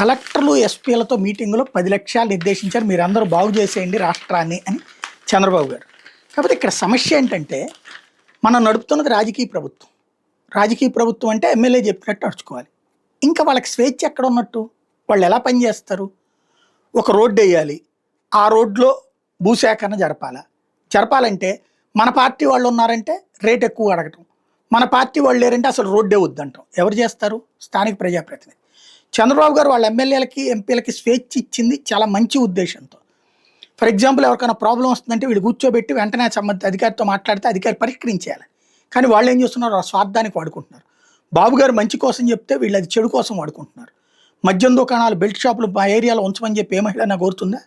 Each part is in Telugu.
కలెక్టర్లు ఎస్పీలతో మీటింగులో 10 లక్షలు నిర్దేశించారు, మీరందరూ బాగు చేసేయండి రాష్ట్రాన్ని అని చంద్రబాబు గారు. కాకపోతే ఇక్కడ సమస్య ఏంటంటే, మనం నడుపుతున్నది రాజకీయ ప్రభుత్వం. రాజకీయ ప్రభుత్వం అంటే ఎమ్మెల్యే చెప్పినట్టు నడుచుకోవాలి. ఇంకా వాళ్ళకి స్వేచ్ఛ ఎక్కడ ఉన్నట్టు? వాళ్ళు ఎలా పనిచేస్తారు? ఒక రోడ్డు వేయాలి, ఆ రోడ్లో భూసేకరణ జరపాలంటే మన పార్టీ వాళ్ళు ఉన్నారంటే రేట్ ఎక్కువ అడగటం, మన పార్టీ వాళ్ళు లేరంటే అసలు రోడ్డే వద్దంటాం. ఎవరు చేస్తారు? స్థానిక ప్రజాప్రతినిధి. చంద్రబాబు గారు వాళ్ళ ఎమ్మెల్యేలకి ఎంపీలకి స్వేచ్ఛ ఇచ్చింది చాలా మంచి ఉద్దేశంతో. ఫర్ ఎగ్జాంపుల్ ఎవరికైనా ప్రాబ్లం వస్తుందంటే వీళ్ళు కూర్చోబెట్టి వెంటనే సంబంధిత అధికారితో మాట్లాడితే అధికారి పరిష్కరించేయాలి. కానీ వాళ్ళు ఏం చేస్తున్నారు? ఆ స్వార్థానికి వాడుకుంటున్నారు. బాబు గారు మంచి కోసం చెప్తే వీళ్ళు అది చెడు కోసం వాడుకుంటున్నారు. మద్యం దుకాణాలు, బెల్ట్ షాపులు మా ఏరియాలో ఉంచమని చెప్పి ఏ మహిళ కోరుతుందా?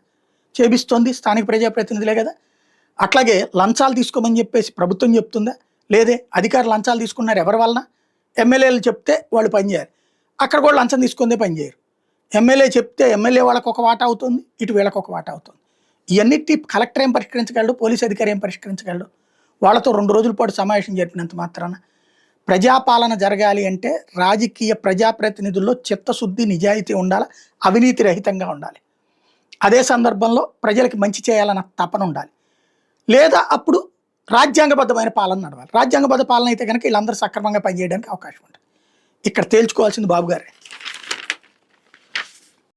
చేపిస్తోంది స్థానిక ప్రజాప్రతినిధులే కదా. అట్లాగే లంచాలు తీసుకోమని చెప్పేసి ప్రభుత్వం చెప్తుందా? లేదే. అధికారులు లంచాలు తీసుకున్నారు ఎవరి వలన? ఎమ్మెల్యేలు చెప్తే వాళ్ళు పనిచేయాలి. అక్కడ కూడా లంచం తీసుకుందే పనిచేయరు. ఎమ్మెల్యే చెప్తే ఎమ్మెల్యే వాళ్ళకు ఒక వాటా అవుతుంది, ఇటు వీళ్ళకి ఒక వాటా అవుతుంది. ఇవన్నిటి కలెక్టర్ ఏం పరిష్కరించగలడు? పోలీస్ అధికారి ఏం పరిష్కరించగలడు? వాళ్ళతో 2 రోజుల పాటు సమావేశం జరిపినంత మాత్రాన ప్రజాపాలన జరగాలి అంటే రాజకీయ ప్రజాప్రతినిధుల్లో చిత్తశుద్ధి, నిజాయితీ ఉండాలి, అవినీతి రహితంగా ఉండాలి. అదే సందర్భంలో ప్రజలకు మంచి చేయాలన్న తపన ఉండాలి. లేదా అప్పుడు రాజ్యాంగబద్ధమైన పాలన నడవాలి. రాజ్యాంగబద్ధ పాలన అయితే కనుక వీళ్ళందరూ సక్రమంగా పనిచేయడానికి అవకాశం ఉంటుంది. ఇక్కడ తేల్చుకోవాల్సింది బాబు గారే.